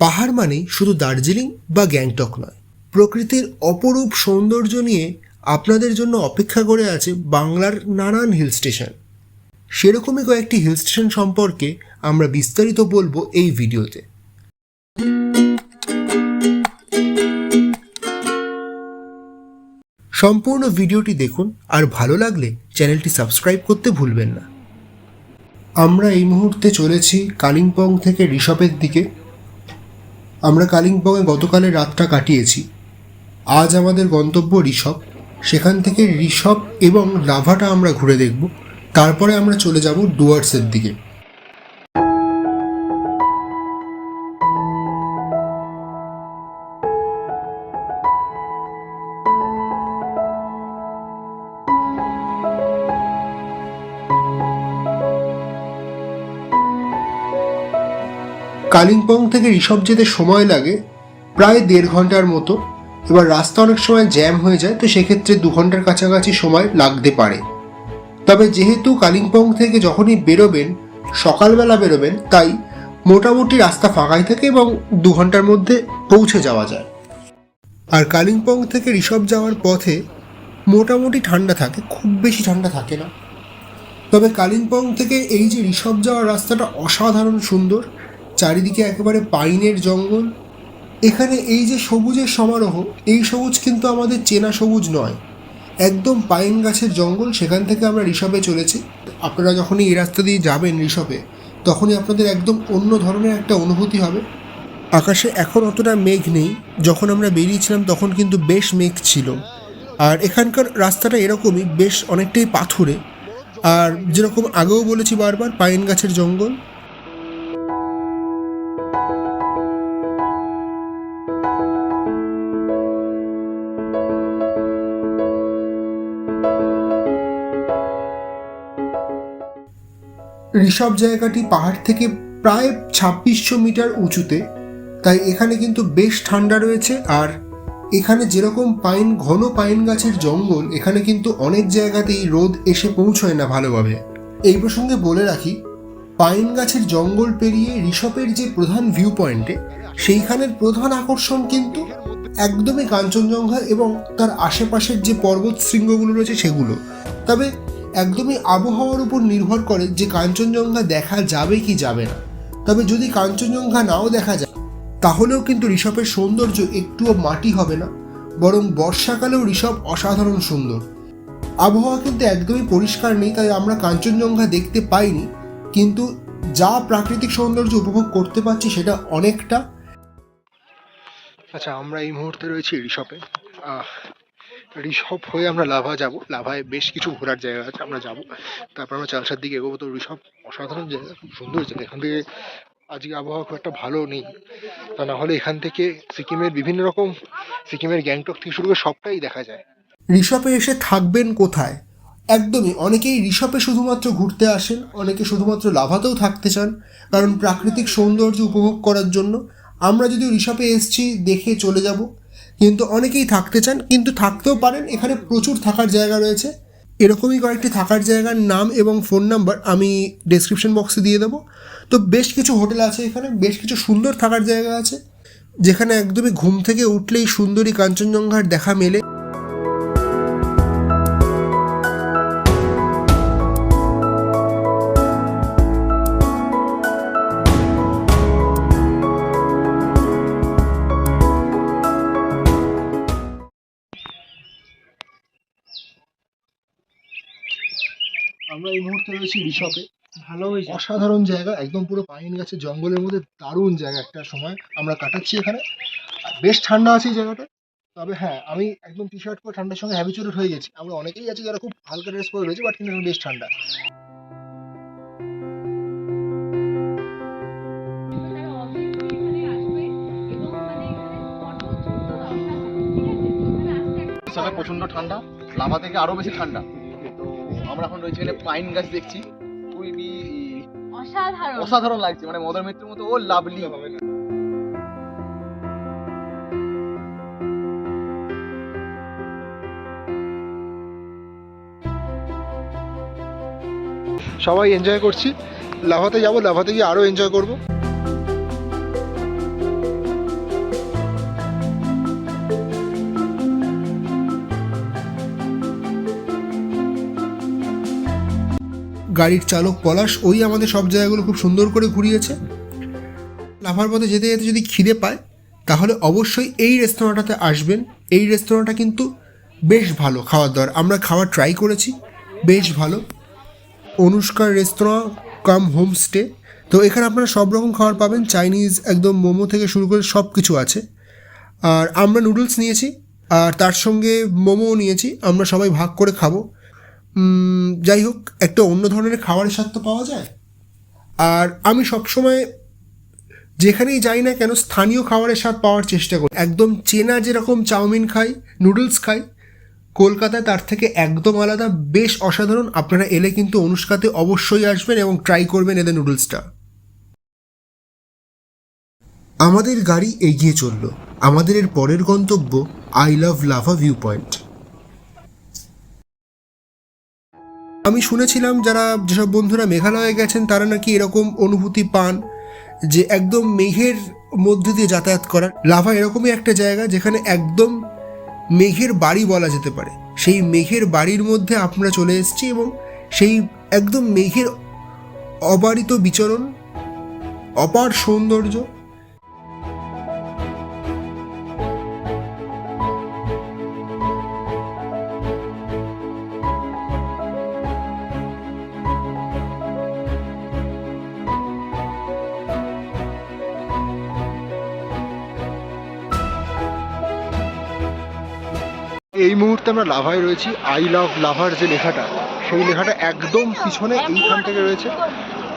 পাহাড় মানেই শুধু দার্জিলিং বা গ্যাংটক নয়, প্রকৃতির অপরূপ সৌন্দর্য নিয়ে আপনাদের জন্য অপেক্ষা করে আছে বাংলার নানান হিল স্টেশন। সেরকমই কয়েকটি হিল স্টেশন সম্পর্কে আমরা বিস্তারিত বলবো এই ভিডিওতে। সম্পূর্ণ ভিডিওটি দেখুন, আর ভালো লাগলে চ্যানেলটি সাবস্ক্রাইব করতে ভুলবেন না। আমরা এই মুহূর্তে চলেছি কালিম্পং থেকে ঋষভের দিকে। আমরা কালিম্পংয়ে গতকালের রাতটা কাটিয়েছি। আজ আমাদের গন্তব্য ঋষভ। সেখান থেকে ঋষভ এবং লাভাটা আমরা ঘুরে দেখব, তারপরে আমরা চলে যাব ডুয়ার্সের দিকে। কালিম্পং থেকে ঋষভ যেতে সময় লাগে প্রায় 1.5 ঘন্টার মতো। এবার রাস্তা অনেক সময় জ্যাম হয়ে যায়, তো সেক্ষেত্রে 2 ঘন্টার কাছাকাছি সময় লাগতে পারে। তবে যেহেতু কালিম্পং থেকে যখনই বেরোবেন সকালবেলা বেরোবেন, তাই মোটামুটি রাস্তা ফাঁকাই থাকে এবং 2 ঘন্টার মধ্যে পৌঁছে যাওয়া যায়। আর কালিম্পং থেকে ঋষভ যাওয়ার পথে মোটামুটি ঠান্ডা থাকে, খুব বেশি ঠান্ডা থাকে না। তবে কালিম্পং থেকে এই যে ঋষভ যাওয়ার রাস্তাটা অসাধারণ সুন্দর। চারিদিকে একেবারে পাইনের জঙ্গল। এখানে এই যে সবুজের সমারোহ, এই সবুজ কিন্তু আমাদের চেনা সবুজ নয়, একদম পাইন গাছের জঙ্গল। সেখান থেকে আমরা ঋষভে চলেছি। আপনারা যখনই এই রাস্তা দিয়ে যাবেন ঋষভে, তখনই আপনাদের একদম অন্য ধরনের একটা অনুভূতি হবে। আকাশে এখন অতটা মেঘ নেই, যখন আমরা বেরিয়েছিলাম তখন কিন্তু বেশ মেঘ ছিল। আর এখানকার রাস্তাটা এরকমই, বেশ অনেকটাই পাথুরে। আর যেরকম আগেও বলেছি বারবার, পাইন গাছের জঙ্গল। ঋষভ জায়গাটি পাহাড় থেকে প্রায় 2600 মিটার উঁচুতে, তাই এখানে কিন্তু বেশ ঠান্ডা রয়েছে। আর এখানে যেরকম ঘন পাইন গাছের জঙ্গল, এখানে কিন্তু অনেক জায়গাতেই রোদ এসে পৌঁছয় না ভালোভাবে। এই প্রসঙ্গে বলে রাখি, পাইন গাছের জঙ্গল পেরিয়ে ঋষভের যে প্রধান ভিউ পয়েন্টে, সেইখানের প্রধান আকর্ষণ কিন্তু একদমই কাঞ্চনজঙ্ঘা এবং তার আশেপাশের যে পর্বত শৃঙ্গগুলো রয়েছে সেগুলো। তবে একদমই আবহাওয়ার উপর নির্ভর করে যে কাঞ্চনজঙ্ঘা দেখা যাবে কি যাবে না। তবে যদি কাঞ্চনজঙ্ঘা নাও দেখা যায়, তাহলেও কিন্তু ঋষভের সৌন্দর্য একটুও মাটি হবে না, বরং বর্ষাকালেও ঋষভ অসাধারণ সুন্দর। আবহাওয়া কিন্তু একদমই পরিষ্কার নেই, তাই আমরা কাঞ্চনজঙ্ঘা দেখতে পাইনি, কিন্তু যা প্রাকৃতিক সৌন্দর্য উপভোগ করতে পারছি সেটা অনেকটা। আচ্ছা, আমরা এই মুহূর্তে রয়েছি ঋষভে। ঋষভ হয়ে আমরা লাভা যাব। লাভায় বেশ কিছু ঘোরার জায়গা আছে, আমরা যাব। তারপর আমরা চালসার দিকে এগোবো। তো ঋষভ অসাধারণ জায়গা, খুব সুন্দর জায়গা। এখান থেকে আজকে আবহাওয়া খুব একটা ভালো নেই, তা না হলে এখান থেকে সিকিমের বিভিন্ন রকম, সিকিমের গ্যাংটক থেকে শুরু করে সবটাই দেখা যায়। ঋষভে এসে থাকবেন কোথায়? একদমই, অনেকেই ঋষভে শুধুমাত্র ঘুরতে আসেন, অনেকে শুধুমাত্র লাভাতেও থাকতে চান, কারণ প্রাকৃতিক সৌন্দর্য উপভোগ করার জন্য। আমরা যদিও ঋষভে এসেছি দেখে চলে যাব, কিন্তু অনেকেই থাকতে চান, কিন্তু থাকতেও পারেন। এখানে প্রচুর থাকার জায়গা রয়েছে। এরকমই কয়েকটি থাকার জায়গার নাম এবং ফোন নাম্বার আমি ডেসক্রিপশন বক্সে দিয়ে দেবো। তো বেশ কিছু হোটেল আছে এখানে, বেশ কিছু সুন্দর থাকার জায়গা আছে, যেখানে একদমই ঘুম থেকে উঠলেই সুন্দরী কাঞ্চনজঙ্ঘার দেখা মেলে। আমরা এই মুহূর্তে রয়েছি ঋষভে। ভালো হয়েছে, অসাধারণ জায়গা, একদম পুরো পাইন গাছের জঙ্গলের মধ্যে দারুণ জায়গা। একটা সময় আমরা কাটাচ্ছি এখানে, বেশ ঠান্ডা আছে এই জায়গাটা। তবে হ্যাঁ, আমি একদম টি শার্ট পরে ঠান্ডার সঙ্গে হ্যাবিচুয়েটেড হয়ে গেছি। আমরা অনেকেই আছি যারা খুব হালকা ড্রেস পরে রয়েছে, বাট কিন্তু বেশ ঠান্ডা। প্রচন্ড ঠান্ডা, লাভা থেকে আরো বেশি ঠান্ডা। তো আমরা এখন রয়েছি এখানে, পাইন গাছ দেখছি, খুবই অসাধারণ লাগছে, মানে মদর মৃত্যুর মতো। ও লাভলি। সবাই এনজয় করছি। লাভাতে যাব, লাভাতে গিয়ে আরও এনজয় করব। গাড়ির চালক পলাশ, ওই আমাদের সব জায়গাগুলো খুব সুন্দর করে ঘুরিয়েছে। লাভার পথে যেতে যেতে যদি খিদে পায় তাহলে অবশ্যই এই রেস্তোরাঁটাতে আসবেন। এই রেস্তোরাঁটা কিন্তু বেশ ভালো খাওয়ার দাওয়ার, আমরা খাবার ট্রাই করেছি, বেশ ভালো। অনুষ্কার রেস্তোরাঁ কাম হোমস্টে। তো এখানে আপনারা সব রকম খাবার পাবেন, চাইনিজ একদম মোমো থেকে শুরু করে সব কিছু আছে। আর আমরা নুডলস নিয়েছি আর তার সঙ্গে মোমোও নিয়েছি, আমরা সবাই ভাগ করে খাবো। যাই হোক, একটা অন্য ধরনের খাবারের স্বাদ তো পাওয়া যায়। আর আমি সবসময় যেখানেই যাই না কেন স্থানীয় খাবারের স্বাদ পাওয়ার চেষ্টা করি। একদম চেনা যেরকম চাউমিন খাই, নুডলস খাই কলকাতায়, তার থেকে একদম আলাদা, বেশ অসাধারণ। আপনারা এলে কিন্তু অনুষ্কাতে অবশ্যই আসবেন এবং ট্রাই করবেন এদের নুডলসটা। আমাদের গাড়ি এগিয়ে চলল। আমাদের এর পরের গন্তব্য I love lava view point. আমি শুনেছিলাম যারা যেসব বন্ধুরা মেঘালয়ে গেছেন তারা নাকি এরকম অনুভূতি পান যে একদম মেঘের মধ্যে দিয়ে যাতায়াত করার। লাভা এরকমই একটা জায়গা যেখানে একদম মেঘের বাড়ি বলা যেতে পারে। সেই মেঘের বাড়ির মধ্যে আমরা চলে এসেছি এবং সেই একদম মেঘের অবারিত বিচরণ, অপার সৌন্দর্য। এই মুহূর্তে আমরা লাভায় রয়েছি। আই লাভ লাভার যে লেখাটা, সেই লেখাটা একদম পিছনে এইখান থেকে রয়েছে।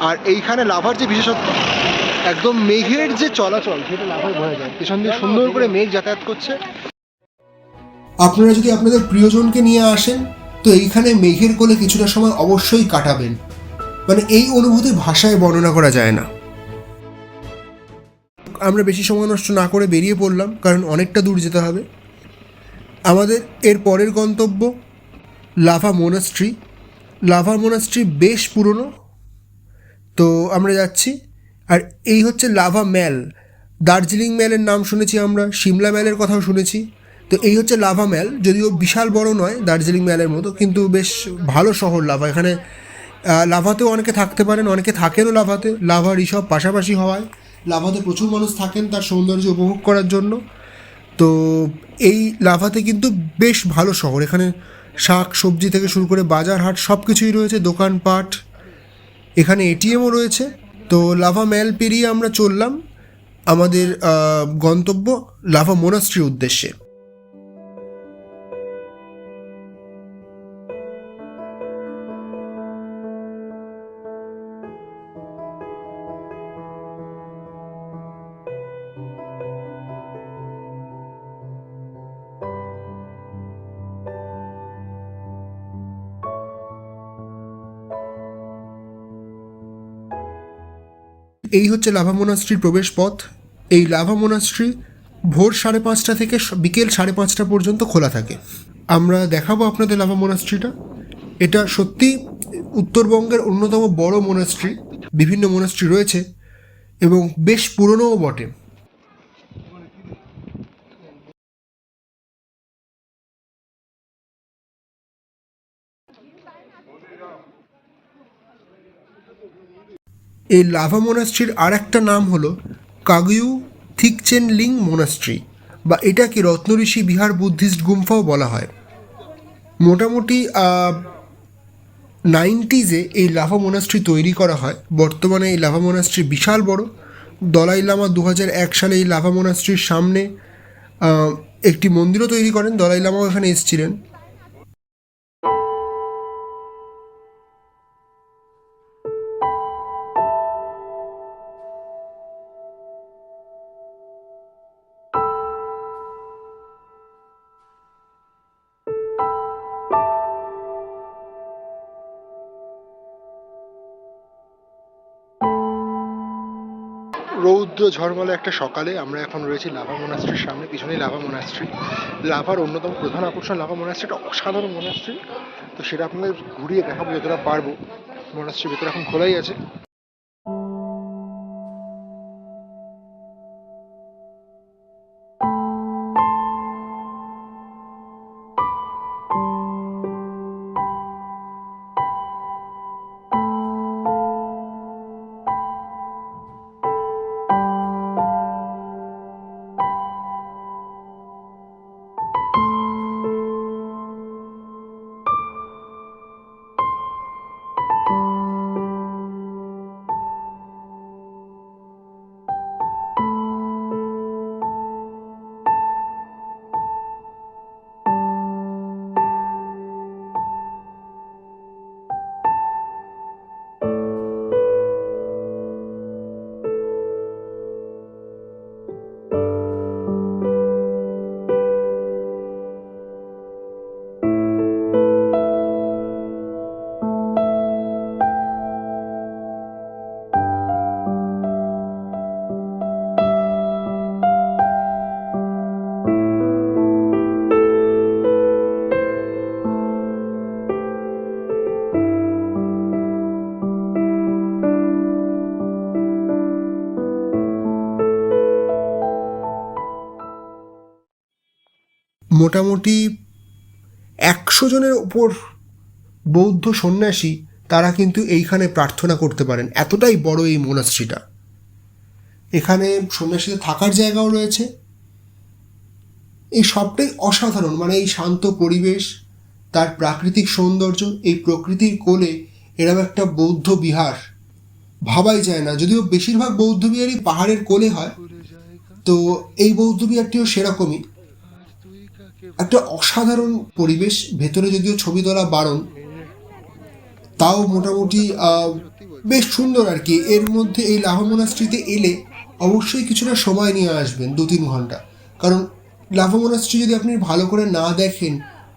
আর এইখানে লাভার যে বিশেষত্ব, একদম মেঘের যে চলাচল সেটা লাভায় বোঝা যায়। পিছন দিয়ে সুন্দর করে মেঘ যাতায়াত করছে। আপনারা যদি আপনাদের প্রিয়জনকে নিয়ে আসেন তো এইখানে মেঘের কোলে কিছুটা সময় অবশ্যই কাটাবেন। মানে এই অনুভূতি ভাষায় বর্ণনা করা যায় না। আমরা বেশি সময় নষ্ট না করে বেরিয়ে পড়লাম, কারণ অনেকটা দূর যেতে হবে। আমাদের এর পরের গন্তব্য লাভা মোনাস্ট্রি। লাভা মোনাস্ট্রি বেশ পুরনো, তো আমরা যাচ্ছি। আর এই হচ্ছে লাভা ম্যাল। দার্জিলিং ম্যালের নাম শুনেছি আমরা, সিমলা ম্যালের কথাও শুনেছি। তো এই হচ্ছে লাভা ম্যাল, যদিও বিশাল বড় নয় দার্জিলিং ম্যালের মতো, কিন্তু বেশ ভালো শহর লাভা। এখানে লাভাতেও অনেকে থাকতে পারেন, অনেকে থাকেনও লাভাতে। লাভা রিসর্ট পাশাপাশি হওয়ায় লাভাতে প্রচুর মানুষ থাকেন তার সৌন্দর্য উপভোগ করার জন্য। তো এই লাভাতে কিন্তু বেশ ভালো শহর। এখানে শাক সবজি থেকে শুরু করে বাজার হাট সব কিছুই রয়েছে, দোকানপাট, এখানে এটিএমও রয়েছে। তো লাভা ম্যাল পেরিয়ে আমরা চললাম আমাদের গন্তব্য লাভা মোনাস্ট্রির উদ্দেশ্যে। এই হচ্ছে লাভা মোনাস্ট্রির প্রবেশ পথ। এই লাভা মোনাস্ট্রি ভোর 5:30 থেকে বিকেল 5:30 পর্যন্ত খোলা থাকে। আমরা দেখাবো আপনাদের লাভা মোনাস্ট্রিটা। এটা সত্যি উত্তরবঙ্গের অন্যতম বড় মোনাস্ট্রি। বিভিন্ন মোনাস্ট্রি রয়েছে এবং বেশ পুরনোও বটে। এই লাভা মোনাস্ট্রির আর একটা নাম হলো কাগুইউ থিকচেন লিং মোনাস্ট্রি, বা এটাকে রত্নঋষি বিহার বুদ্ধিস্ট গুম্ফাও বলা হয়। মোটামুটি 90s এই লাভা মোনাস্ট্রি তৈরি করা হয়। বর্তমানে এই লাভা মোনাস্ট্রি বিশাল বড়। দলাই লামা 2001 সালে এই লাভা মোনাস্ট্রির সামনে একটি মন্দিরও তৈরি করেন। দলাই লামাও এখানে এসেছিলেন। রৌদ্র ঝলমলে একটা সকালে আমরা এখন রয়েছি লাভা মোনাস্ট্রির সামনে। পিছনেই লাভা মোনাস্ট্রি। লাভার অন্যতম প্রধান আকর্ষণ লাভা মোনাস্ট্রি, একটা অসাধারণ মোনাস্ট্রি। তো সেটা আপনাদের ঘুরিয়ে দেখাবো যতটা পারবো। মোনাস্ট্রির ভেতরে এখন খোলাই আছে। মোটামুটি 100 জনের ওপর বৌদ্ধ সন্ন্যাসী তারা কিন্তু এইখানে প্রার্থনা করতে পারেন, এতটাই বড় এই মোনাস্ট্রিটা। এখানে সন্ন্যাসীদের থাকার জায়গাও রয়েছে। এই সবটাই অসাধারণ, মানে এই শান্ত পরিবেশ, তার প্রাকৃতিক সৌন্দর্য, এই প্রকৃতির কোলে এরকম একটা বৌদ্ধ বিহার ভাবাই যায় না। যদিও বেশিরভাগ বৌদ্ধ বিহারই পাহাড়ের কোলে হয়, তো এই বৌদ্ধ বিহারটিও সেরকমই একটা অসাধারণ পরিবেশ। ভেতরে যদিও ছবি তোলা বারণ, তাও মোটামুটি বেশ সুন্দর আর কি। এর মধ্যে এই লাভা মোনাস্ট্রিতে এলে অবশ্যই কিছুটা সময় নিয়ে আসবেন, 2-3 ঘন্টা, কারণ লাভা মোনাস্ট্রি যদি আপনি ভালো করে না দেখেন,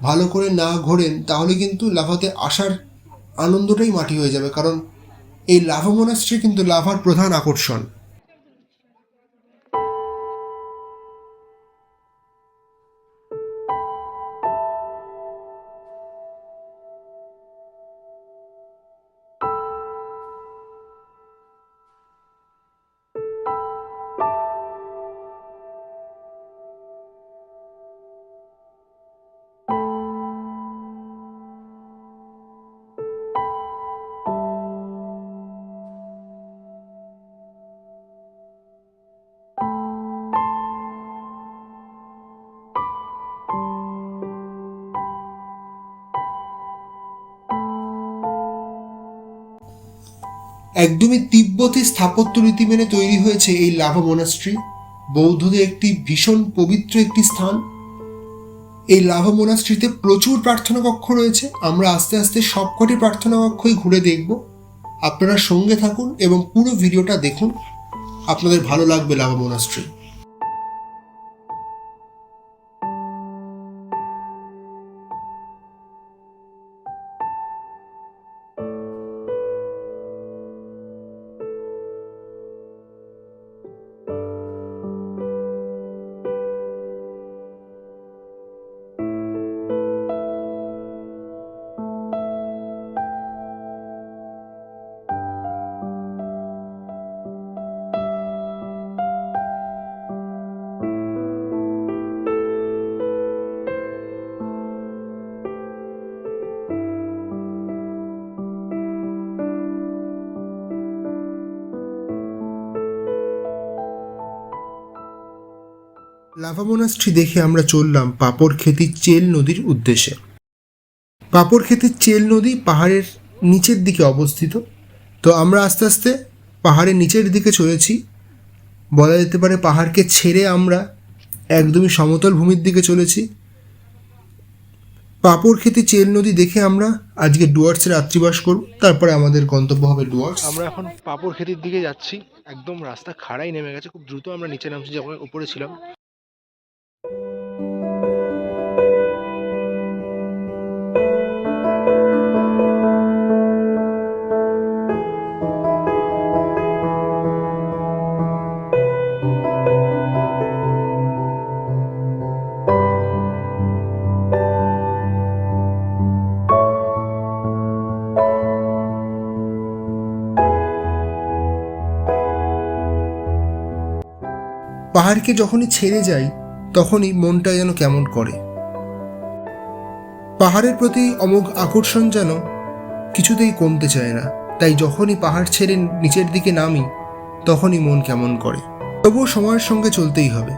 ভালো করে না ঘোরেন, তাহলে কিন্তু লাভাতে আসার আনন্দটাই মাটি হয়ে যাবে। কারণ এই লাভা মোনাস্ট্রি কিন্তু লাভার প্রধান আকর্ষণ। একদমই তিব্বতী স্থাপত্য রীতি মেনে তৈরি হয়েছে এই লাভা মোনাস্ট্রি। বৌদ্ধদের একটি ভীষণ পবিত্র একটি স্থান। এই লাভা মোনাস্ট্রিতে প্রচুর প্রার্থনা কক্ষ রয়েছে। আমরা আস্তে আস্তে সবকটি প্রার্থনা কক্ষই ঘুরে দেখব। আপনারা সঙ্গে থাকুন এবং পুরো ভিডিওটা দেখুন, আপনাদের ভালো লাগবে লাভা মোনাস্ট্রি। লাভা মোনাস্ট্রি দেখে আমরা চললাম পাপড়খেতির চেল নদীর উদ্দেশ্যে। পাপড়খেতির চেল নদী পাহাড়ের নিচের দিকে অবস্থিত। তো আমরা আস্তে আস্তে পাহাড়ের নিচের দিকে চলেছি। বলা যেতে পারে পাহাড়কে ছেড়ে আমরা একদমই সমতল ভূমির দিকে চলেছি। পাপড়খেতি চেল নদী দেখে আমরা আজকে ডুয়ার্সে রাত্রিবাস করব, তারপরে আমাদের গন্তব্য হবে ডুয়ার্স। আমরা এখন পাপড়খেতির দিকে যাচ্ছি। একদম রাস্তা খাড়াই নেমে গেছে, খুব দ্রুত আমরা নিচে নামছি, যখন উপরে ছিলাম। পাহাড়কে যখনই ছেড়ে যাই তখনই মনটা যেন কেমন করে। পাহাড়ের প্রতি অমোঘ আকর্ষণ যেন কিছুতেই কমতে চায় না। তাই যখনই পাহাড় ছেড়ে নিচের দিকে নামি তখনই মন কেমন করে। তবুও সময়ের সঙ্গে চলতেই হবে।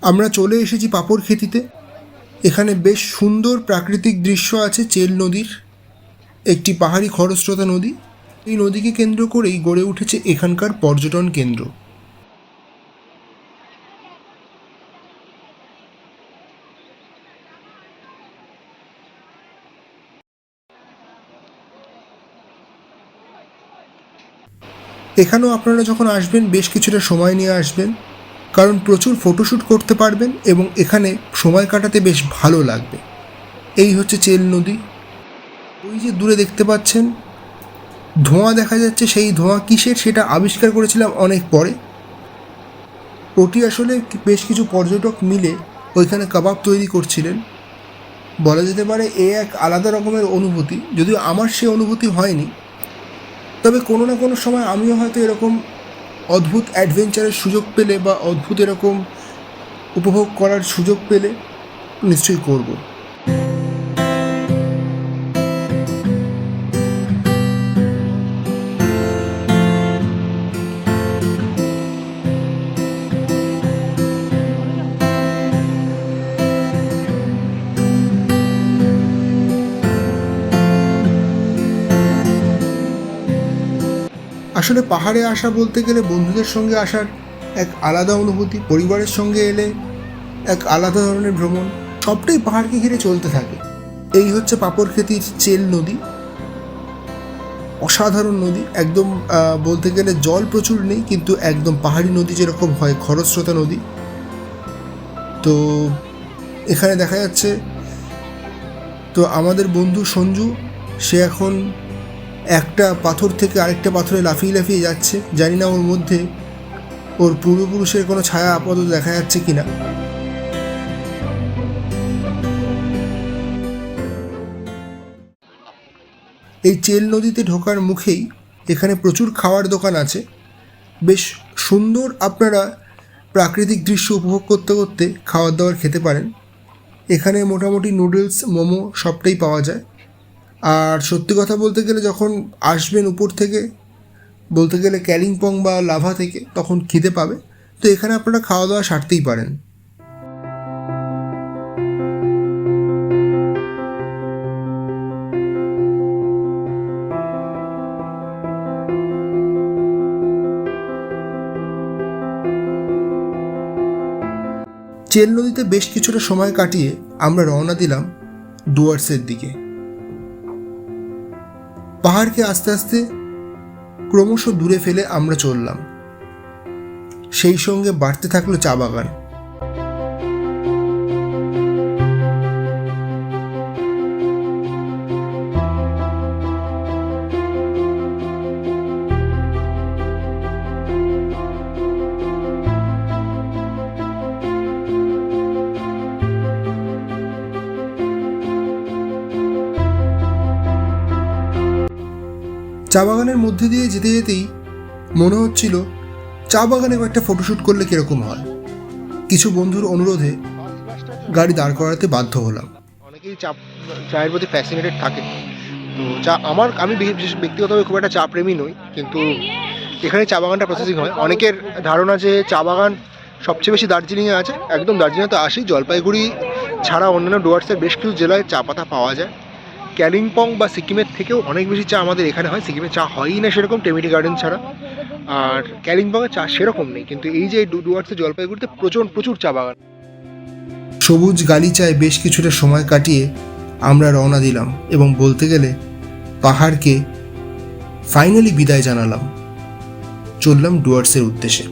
আমরা চলে এসেছি পাপড়খেতিতে। এখানে বেশ সুন্দর প্রাকৃতিক দৃশ্য আছে। চেল নদীর একটি পাহাড়ি খরস্রোতা নদী। এই নদীকে কেন্দ্র করেই গড়ে উঠেছে এখানকার পর্যটন কেন্দ্র। এখানেও আপনারা যখন আসবেন বেশ কিছুটা সময় নিয়ে আসবেন, কারণ প্রচুর ফটোশ্যুট করতে পারবেন এবং এখানে সময় কাটাতে বেশ ভালো লাগবে। এই হচ্ছে চেল নদী। ওই যে দূরে দেখতে পাচ্ছেন ধোঁয়া দেখা যাচ্ছে, সেই ধোঁয়া কিসের সেটা আবিষ্কার করেছিলাম অনেক পরে। ওটি আসলে বেশ কিছু পর্যটক মিলে ওইখানে কাবাব তৈরি করছিলেন। বলা যেতে পারে এ এক আলাদা রকমের অনুভূতি, যদিও আমার সে অনুভূতি হয়নি। তবে কোনো না কোনো সময় আমিও হয়তো এরকম অদ্ভুত অ্যাডভেঞ্চারের সুযোগ পেলে বা অদ্ভুত এরকম উপভোগ করার সুযোগ পেলে নিশ্চয়ই করব। আসলে পাহাড়ে আসা বলতে গেলে বন্ধুদের সঙ্গে আসার এক আলাদা অনুভূতি, পরিবারের সঙ্গে এলে এক আলাদা ধরনের ভ্রমণ, সবটাই পাহাড়কে ঘিরে চলতে থাকে। এই হচ্ছে পাপড়খেতির চেল নদী, অসাধারণ নদী, একদম বলতে গেলে জল প্রচুর নেই, কিন্তু একদম পাহাড়ি নদী যেরকম হয়, খরস্রোতা নদী। তো এখানে দেখা যাচ্ছে, তো আমাদের বন্ধু সঞ্জু, সে এখন একটা পাথর থেকে আরেকটা পাথরে লাফিয়ে লাফিয়ে যাচ্ছে। জানি না ওর মধ্যে ওর পূর্বপুরুষের কোনো ছায়া আপাতত দেখা যাচ্ছে কিনা। এই চেল নদীতে ঢোকার মুখেই এখানে প্রচুর খাওয়ার দোকান আছে, বেশ সুন্দর। আপনারা প্রাকৃতিক দৃশ্য উপভোগ করতে করতে খাবার দাবার খেতে পারেন। এখানে মোটামুটি নুডলস, মোমো সবটাই পাওয়া যায়। আর সত্যি কথা বলতে গেলে যখন আসবেন উপর থেকে, বলতে গেলে কালিম্পং বা লাভা থেকে, তখন খিদে পাবে, তো এখানে আপনারা খাওয়া দাওয়া সারতেই পারেন। চেল নদীতে বেশ কিছুটা সময় কাটিয়ে আমরা রওনা দিলাম ডুয়ার্সের দিকে। পাহাড়কে আস্তে আস্তে ক্রমশ দূরে ফেলে আমরা চললাম, সেই সঙ্গে বাড়তে থাকলো চা বাগান। চা বাগানের মধ্যে দিয়ে যেতে যেতেই মনে হচ্ছিল চা বাগানে কয়েকটা ফটোশ্যুট করলে কীরকম হয়। কিছু বন্ধুর অনুরোধে গাড়ি দাঁড় করাতে বাধ্য হলাম। অনেকেই চায়ের প্রতি ফ্যাসিনেটেড থাকে, তো আমি ব্যক্তিগতভাবে খুব একটা চা প্রেমী নই, কিন্তু এখানে চা বাগানটা প্রসেসিং হয়। অনেকের ধারণা যে চা বাগান সবচেয়ে বেশি দার্জিলিংয়ে আছে। একদম দার্জিলিংয়ে তো আসি, জলপাইগুড়ি ছাড়া অন্যান্য ডুয়ার্সের বেশ কিছু জেলায় চা পাতা পাওয়া যায়। কালিম্পং বা সিকিমের থেকেও অনেক বেশি চা আমাদের এখানে হয়। সিকিমে চা হয়ই না সেরকম, টেমিটি গার্ডেন ছাড়া। আর কালিম্পংয়ে চা সেরকম নেই, কিন্তু এই যে ডুয়ার্সে জলপাইগুড়িতে প্রচুর চা বাগান। সবুজ গালিচায় বেশ কিছুটা সময় কাটিয়ে আমরা রওনা দিলাম এবং বলতে গেলে পাহাড়কে ফাইনালি বিদায় জানালাম। চললাম ডুয়ার্সের উদ্দেশ্যে।